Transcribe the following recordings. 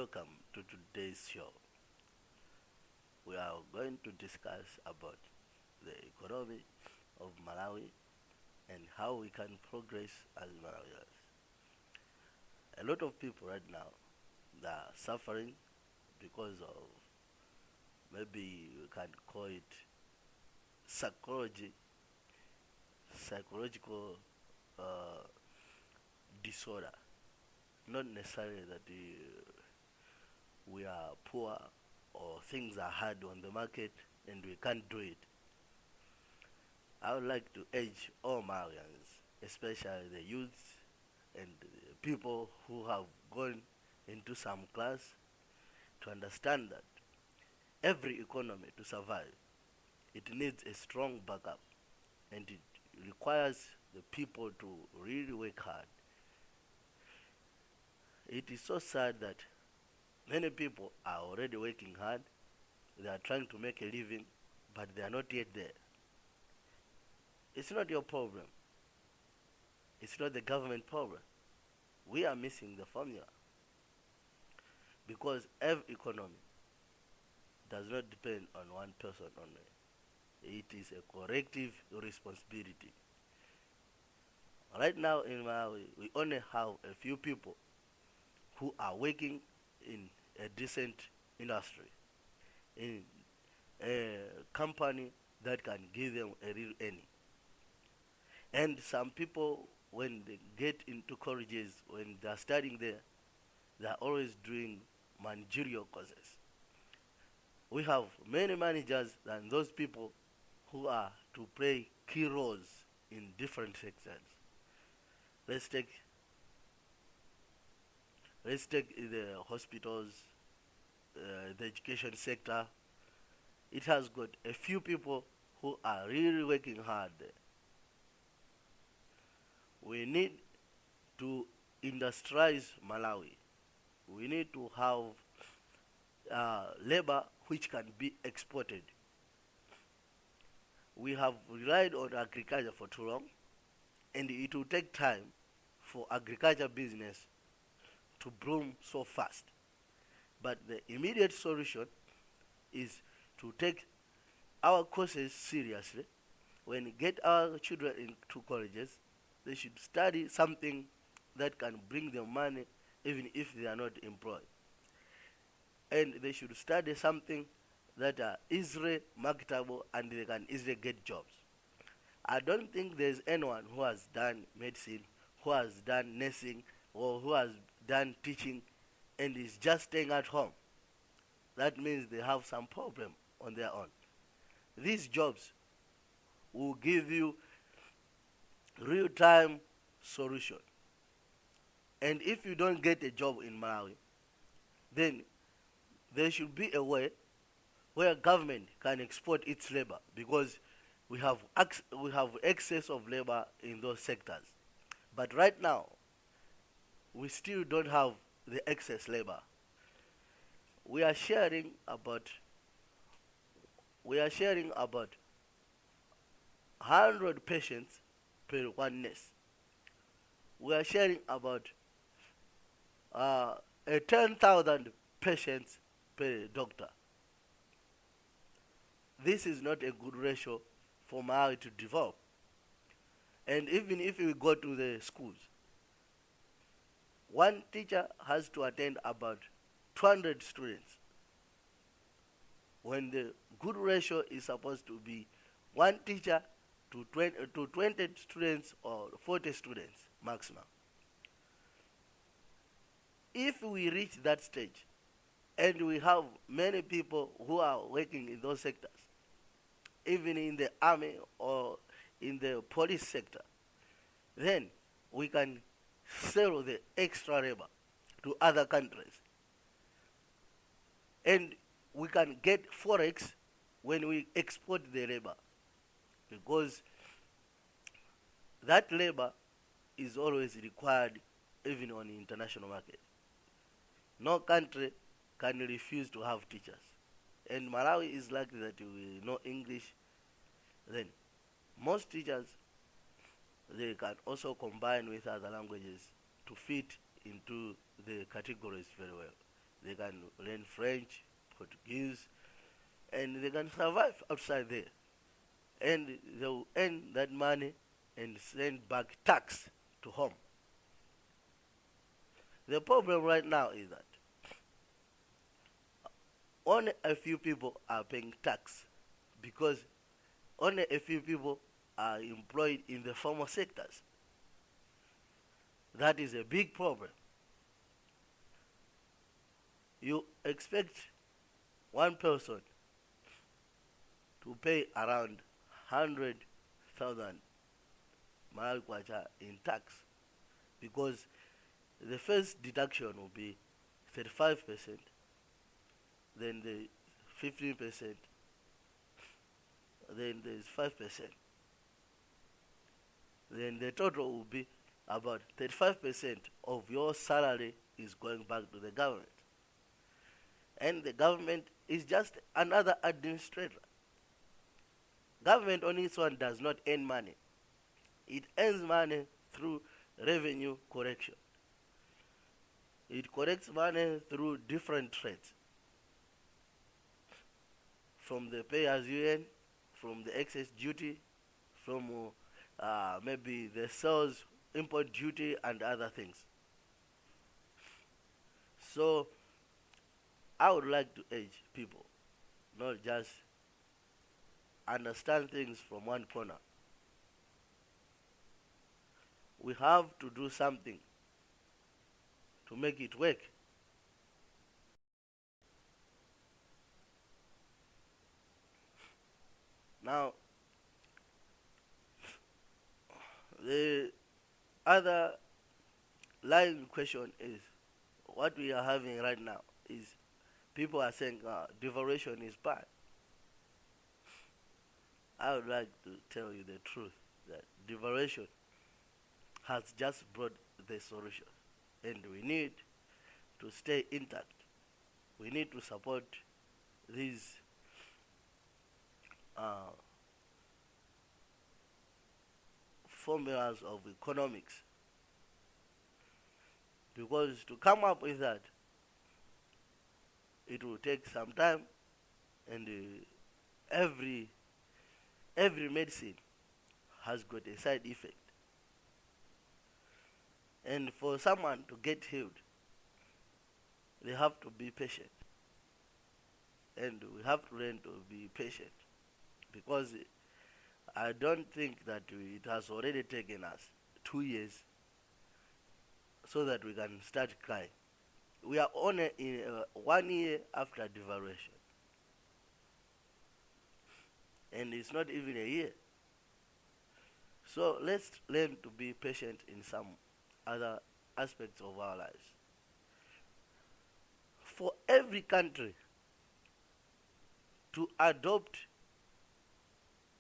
welcome to today's show. We are going to discuss about the economy of Malawi and how we can progress as Malawians. A lot of people right now they are suffering because of maybe we can call it psychology, psychological uh, disorder. Not necessarily that we are poor or things are hard on the market and we can't do it. I would like to urge all Malians, especially the youths and the people who have gone into some class, to understand that every economy to survive, it needs a strong backup and it requires the people to really work hard. It is so sad that many people are already working hard, they are trying to make a living, but they are not yet there. It's not your problem. It's not the government problem. We are missing the formula because every economy does not depend on one person only. It is a collective responsibility. Right now in Malawi, we only have a few people who are working in a decent industry, in a company that can give them a real earning. And some people, when they get into colleges, when they are studying there, they are always doing managerial courses. We have many managers than those people who are to play key roles in different sectors. Let's take let's take the hospitals, the education sector. It has got a few people who are really working hard there. We need to industrialize Malawi. We need to have labor which can be exported. We have relied on agriculture for too long, and it will take time for agriculture business to bloom so fast. But the immediate solution is to take our courses seriously. When we get our children into colleges, they should study something that can bring them money even if they are not employed. And they should study something that are easily marketable and they can easily get jobs. I don't think there's anyone who has done medicine, who has done nursing, or who has done teaching and is just staying at home. That means they have some problem on their own. These jobs will give you real-time solution. And if you don't get a job in Malawi, then there should be a way where government can export its labor because we have excess of labor in those sectors. But right now, we still don't have the excess labor. We are sharing about we are sharing about 100 patients per one nurse. We are sharing about a 10,000 patients per doctor. This is not a good ratio for Malawi to develop. And even if we go to the schools, one teacher has to attend about 200 students when the good ratio is supposed to be one teacher to 20 students or 40 students maximum. If we reach that stage and we have many people who are working in those sectors, even in the army or in the police sector, then we can sell the extra labor to other countries. And we can get forex when we export the labor because that labor is always required even on the international market. No country can refuse to have teachers. And Malawi is likely that we know English. Then most teachers, they can also combine with other languages to fit into the categories very well. They can learn French, Portuguese, and they can survive outside there. And they will earn that money and send back tax to home. The problem right now is that only a few people are paying tax because only a few people are employed in the formal sectors. That is a big problem. You expect one person to pay around 100,000 Malawi kwacha in tax because the first deduction will be 35%, then the 15%, then there's 5%. Then the total will be about 35% of your salary is going back to the government. And the government is just another administrator. Government on its own does not earn money. It earns money through revenue collection. It collects money through different trades. From the pay as you earn, from the excess duty, from maybe the sales import duty and other things. So I would like to urge people not just understand things from one corner. We have to do something to make it work. Now, the other line question is what we are having right now is people are saying devaluation is bad. I would like to tell you the truth that devaluation has just brought the solution, and we need to stay intact. We need to support these formulas of economics, because to come up with that, it will take some time, and every medicine has got a side effect. And for someone to get healed, they have to be patient. And we have to learn to be patient, because I don't think that it has already taken us 2 years so that we can start crying. We are only in 1 year after devaluation, and it's not even a year. So let's learn to be patient in some other aspects of our lives. For every country to adopt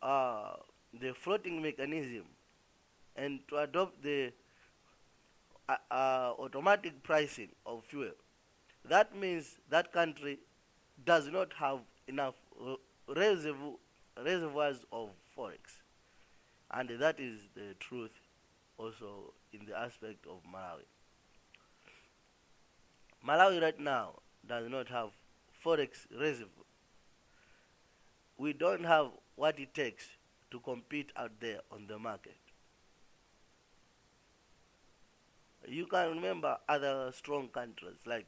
the floating mechanism and to adopt the automatic pricing of fuel, that means that country does not have enough reservoirs of forex. And that is the truth also in the aspect of Malawi. Malawi right now does not have forex reservoir. We don't have what it takes to compete out there on the market. You can remember other strong countries like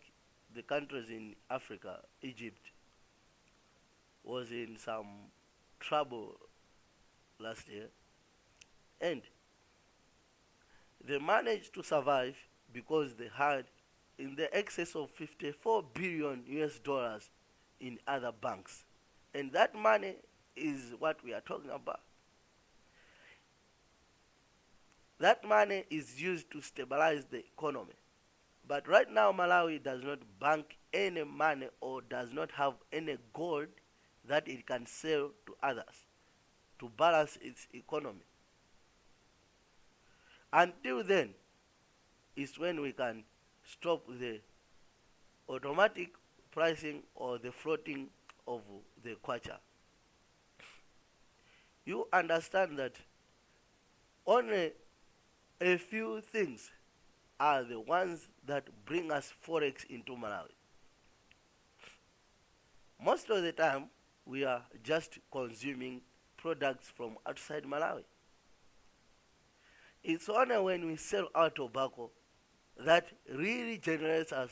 the countries in Africa. Egypt was in some trouble last year, and they managed to survive because they had in the excess of 54 billion US dollars in other banks. And that money is what we are talking about. That money is used to stabilize the economy. But right now, Malawi does not bank any money or does not have any gold that it can sell to others to balance its economy. Until then, is when we can stop the automatic pricing or the floating of the kwacha. You understand that only a few things are the ones that bring us forex into Malawi. Most of the time, we are just consuming products from outside Malawi. It's only when we sell our tobacco that really generates us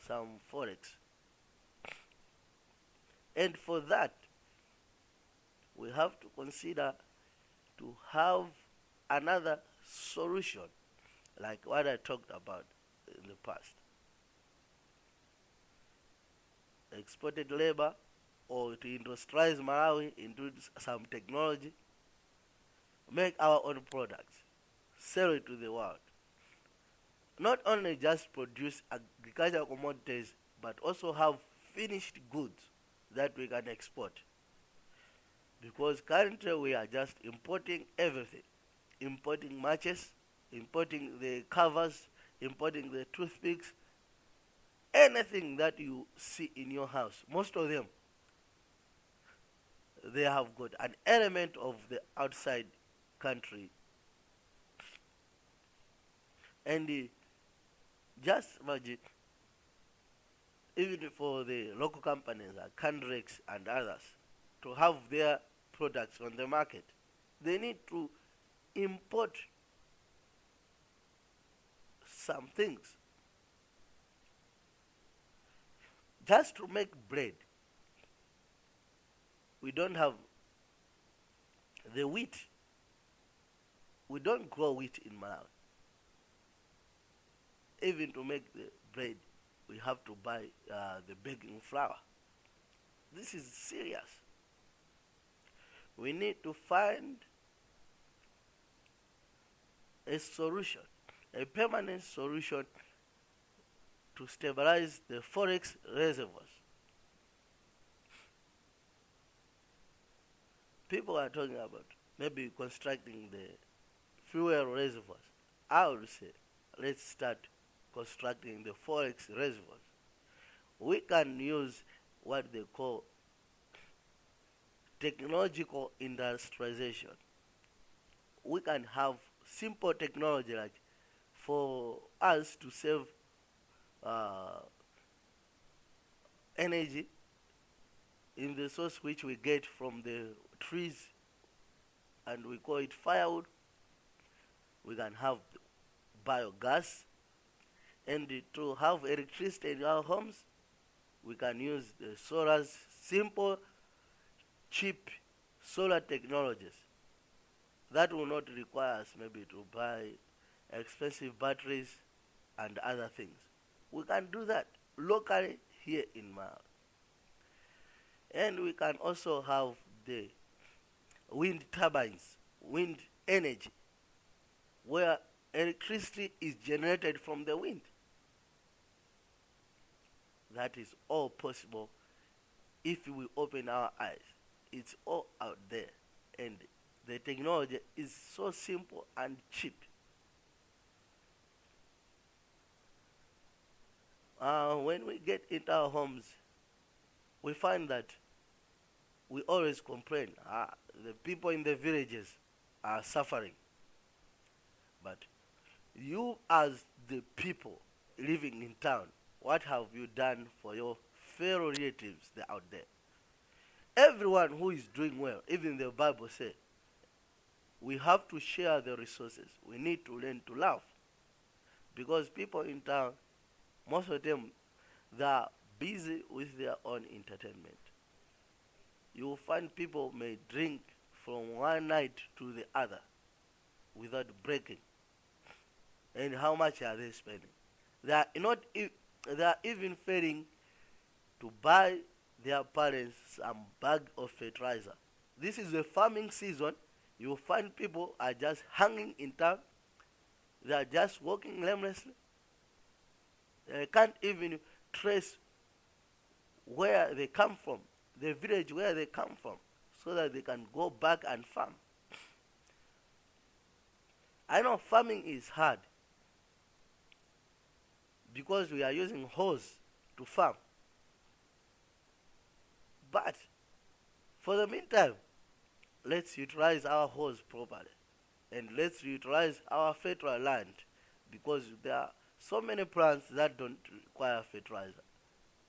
some forex. And for that, we have to consider to have another solution, like what I talked about in the past. Exported labor, or to industrialize Malawi, into some technology, make our own products, sell it to the world. Not only just produce agricultural commodities, but also have finished goods that we can export. Because currently we are just importing everything. Importing matches, importing the covers, importing the toothpicks, anything that you see in your house. Most of them, they have got an element of the outside country. And just imagine, even for the local companies like Candrex and others, to have their products on the market, they need to import some things. Just to make bread, we don't have the wheat. We don't grow wheat in Malawi. Even to make the bread, we have to buy the baking flour. This is serious. We need to find a solution, a permanent solution to stabilize the forex reservoirs. People are talking about maybe constructing the fuel reservoirs. I would say, let's start constructing the forex reservoirs. We can use what they call technological industrialization. We can have simple technology, like for us to save energy in the source which we get from the trees, and we call it firewood. We can have biogas, and to have electricity in our homes, we can use the solar's simple, cheap solar technologies that will not require us maybe to buy expensive batteries and other things. We can do that locally here in Malawi. And we can also have the wind turbines, wind energy, where electricity is generated from the wind. That is all possible if we open our eyes. It's all out there, and the technology is so simple and cheap. When we get into our homes, we find that we always complain, the people in the villages are suffering. But you, as the people living in town, what have you done for your fellow relatives that are out there? Everyone who is doing well, even the Bible says, we have to share the resources. We need to learn to love. Because people in town, most of them, they are busy with their own entertainment. You will find people may drink from one night to the other without breaking. And how much are they spending? They are even failing to buy their parents some bag of fertilizer. This is the farming season. You will find people are just hanging in town. They are just walking aimlessly. They can't even trace where they come from, the village where they come from, so that they can go back and farm. I know farming is hard because we are using hose to farm. But for the meantime, let's utilize our hose properly, and let's utilize our fertile land, because there are so many plants that don't require fertilizer,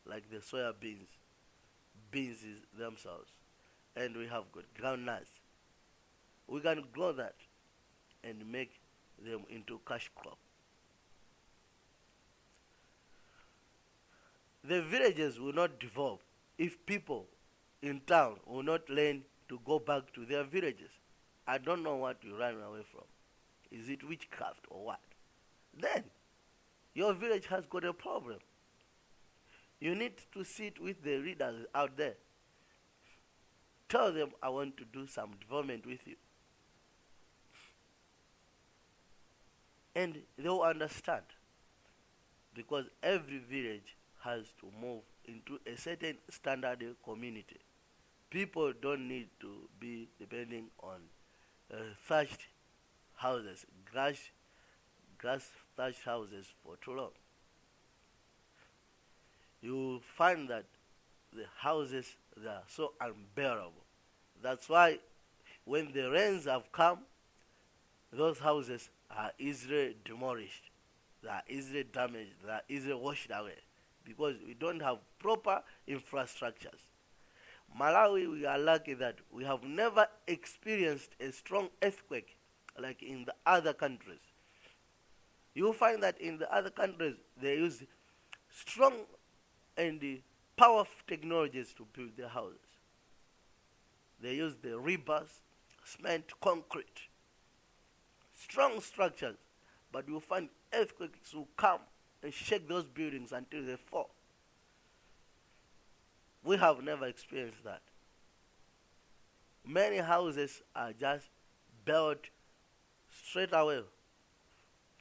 like the soya beans, beans themselves, and we have got groundnuts. We can grow that and make them into cash crop. The villages will not develop if people in town will not learn to go back to their villages. I don't know what you run away from. Is it witchcraft or what? Then your village has got a problem. You need to sit with the leaders out there. Tell them, I want to do some development with you. And they'll understand. Because every village has to move into a certain standard community. People don't need to be depending on thatched houses, grass thatched houses for too long. You find that the houses, they are so unbearable. That's why when the rains have come, those houses are easily demolished. They are easily damaged. They are easily washed away because we don't have proper infrastructures. Malawi, we are lucky that we have never experienced a strong earthquake like in the other countries. You will find that in the other countries they use strong and powerful technologies to build their houses. They use the rebars, cement, concrete, strong structures, but you will find earthquakes will come and shake those buildings until they fall. We have never experienced that. Many houses are just built straight away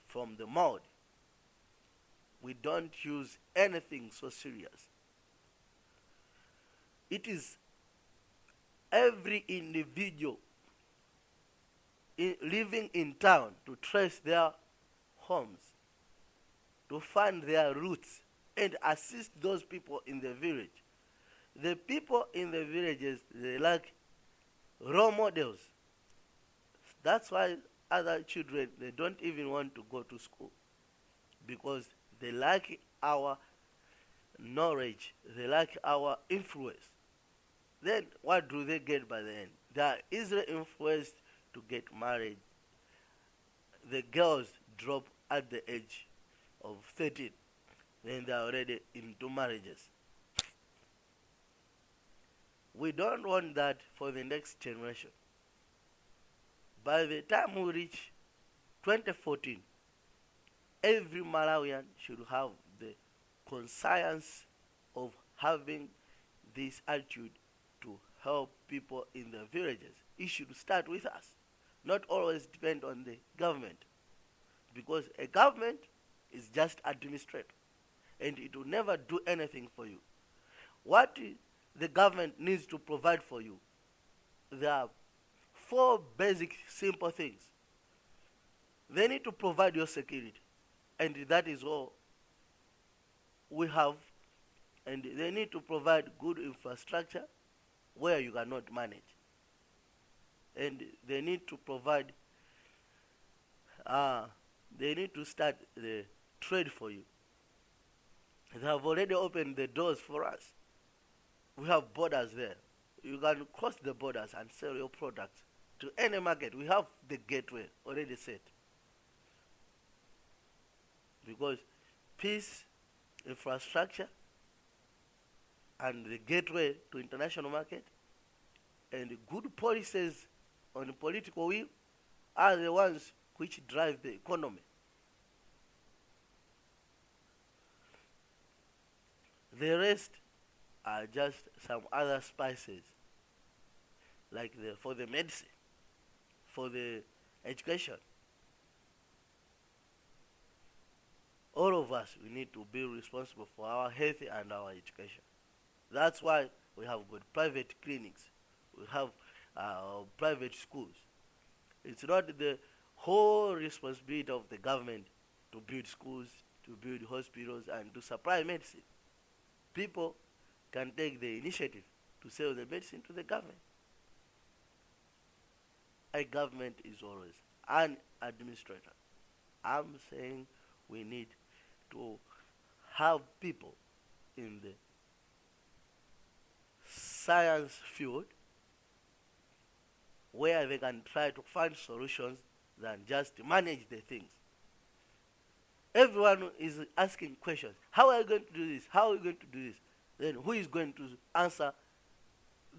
from the mud. We don't use anything so serious. It is every individual living in town to trace their homes, to find their roots, and assist those people in the village. The people in the villages, they lack role models. That's why other children, they don't even want to go to school because they lack our knowledge, they lack our influence. Then what do they get by the end? They are easily influenced to get married. The girls drop at the age of 13. Then they are already into marriages. We don't want that for the next generation. By the time we reach 2014, every Malawian should have the conscience of having this attitude to help people in the villages. It should start with us, not always depend on the government, because a government is just administrative and it will never do anything for you. What the government needs to provide for you, there are 4 basic simple things. They need to provide your security, and that is all we have. And they need to provide good infrastructure where you cannot manage. And they need to provide, they need to start the trade for you. They have already opened the doors for us. We have borders there. You can cross the borders and sell your products to any market. We have the gateway already set. Because peace, infrastructure, and the gateway to international market, and good policies on the political will are the ones which drive the economy. The rest are just some other spices, like for the medicine, for the education. All of us, we need to be responsible for our health and our education. That's why we have good private clinics. We have private schools. It's not the whole responsibility of the government to build schools, to build hospitals, and to supply medicine. People can take the initiative to sell the medicine to the government. A government is always an administrator. I'm saying we need to have people in the science field where they can try to find solutions than just manage the things. Everyone is asking questions. How are you going to do this? How are you going to do this? Then who is going to answer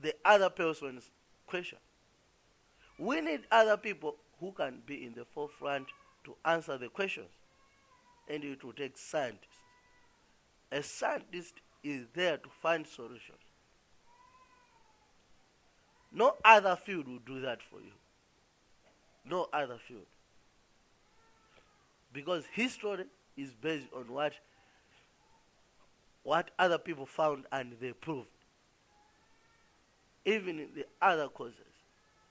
the other person's question? We need other people who can be in the forefront to answer the questions. And it will take scientists. A scientist is there to find solutions. No other field will do that for you. No other field. Because history is based on what other people found and they proved. Even in the other causes,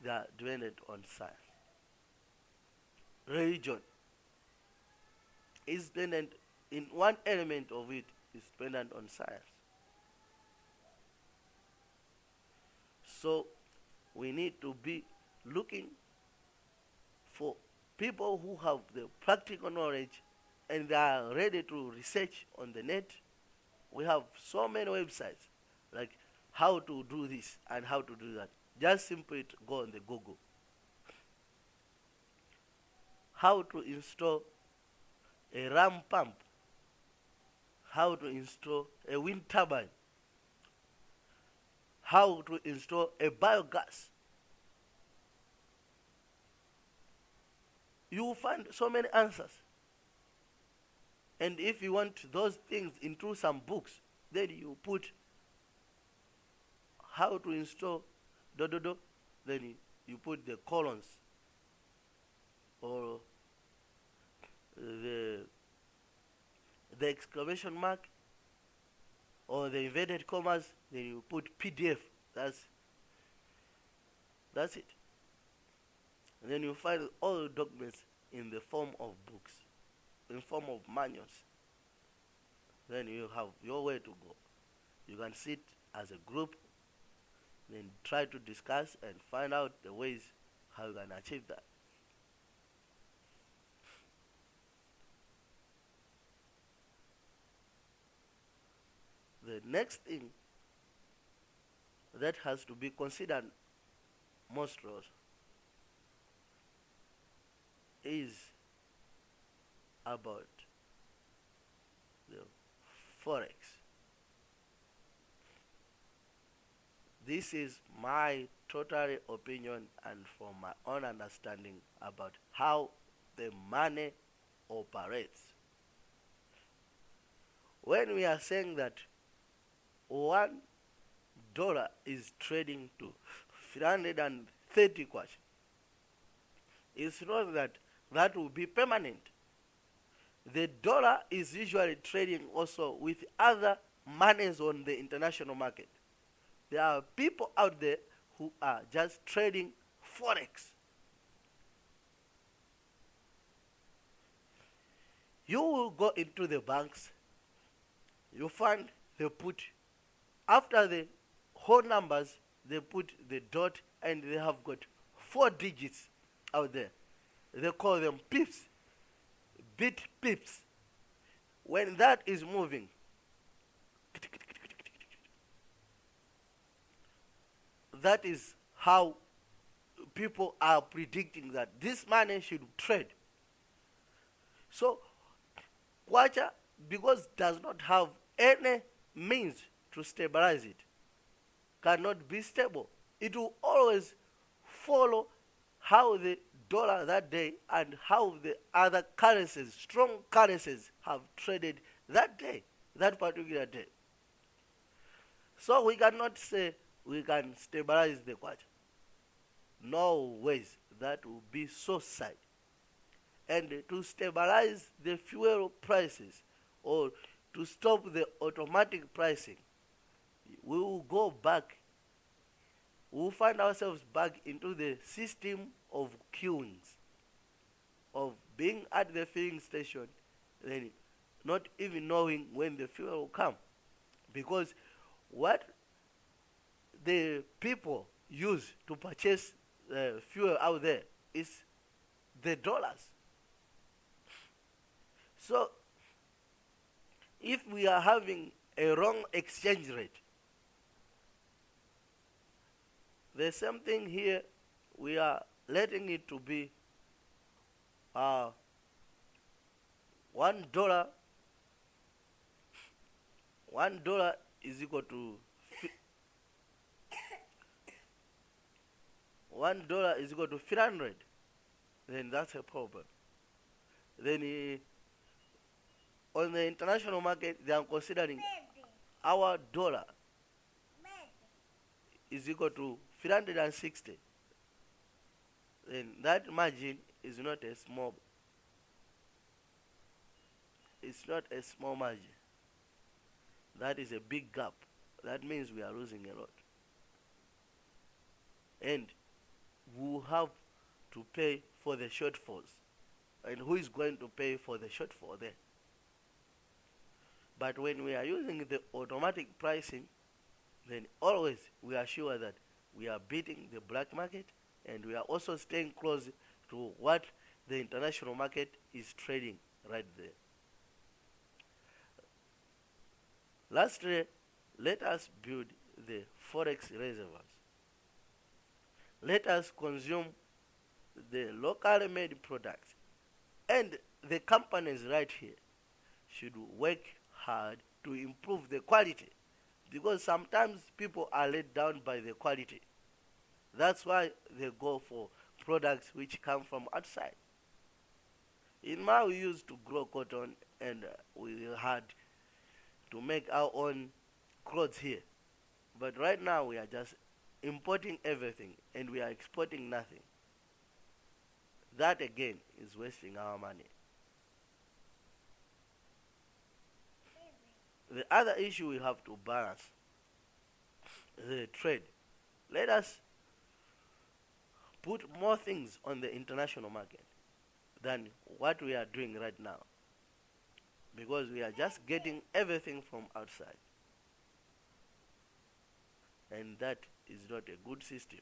they are dependent on science. Religion is dependent, in one element of it is dependent on science. So we need to be looking for people who have the practical knowledge and they are ready to research on the net. We have so many websites like how to do this and how to do that. Just simply go on the Google. How to install a ram pump. How to install a wind turbine. How to install a biogas. You will find so many answers. And if you want those things into some books, then you put how to install then you put the colons or the exclamation mark or the inverted commas, then you put PDF. That's it. And then you find all the documents in the form of books, in form of manuals. Then you have your way to go. You can sit as a group, then try to discuss and find out the ways how you can achieve that. The next thing that has to be considered monstrous is about the forex. This is my total opinion and from my own understanding about how the money operates. When we are saying that $1 is trading to 330 kwacha, it's not that will be permanent. The dollar is usually trading also with other monies on the international market. There are people out there who are just trading forex. You will go into the banks, you find they put, after the whole numbers, they put the dot and they have got 4 digits out there. They call them pips, bit pips. When that is moving, that is how people are predicting that this money should trade. So, kwacha, because does not have any means to stabilize it, cannot be stable. It will always follow how the dollar that day and how the other currencies, strong currencies, have traded that day, that particular day. So we cannot say we can stabilize the kwacha. No ways. That will be so sad. And to stabilize the fuel prices or to stop the automatic pricing, we will go back. We will find ourselves back into the system of queuings, of being at the filling station, then not even knowing when the fuel will come. Because what the people use to purchase fuel out there is the dollars. So, if we are having a wrong exchange rate, The same thing here, we are letting it to be uh, $1. $1 is equal to $300. Then that's a problem. Then on the international market, they are considering our dollar is equal to 360. Then that margin is not a small. It's not a small margin. That is a big gap. That means we are losing a lot. And we will have to pay for the shortfalls. And who is going to pay for the shortfall then? But when we are using the automatic pricing, then always we are sure that we are beating the black market, and we are also staying close to what the international market is trading right there. Lastly, let us build the forex reservoirs. Let us consume the locally made products, and the companies right here should work hard to improve the quality, because sometimes people are let down by the quality. That's why they go for products which come from outside. In Malawi, we used to grow cotton, and we had to make our own clothes here. But right now we are just importing everything, and we are exporting nothing. That again is wasting our money. The other issue we have to balance, the trade. Let us put more things on the international market than what we are doing right now, because we are just getting everything from outside, and that is not a good system.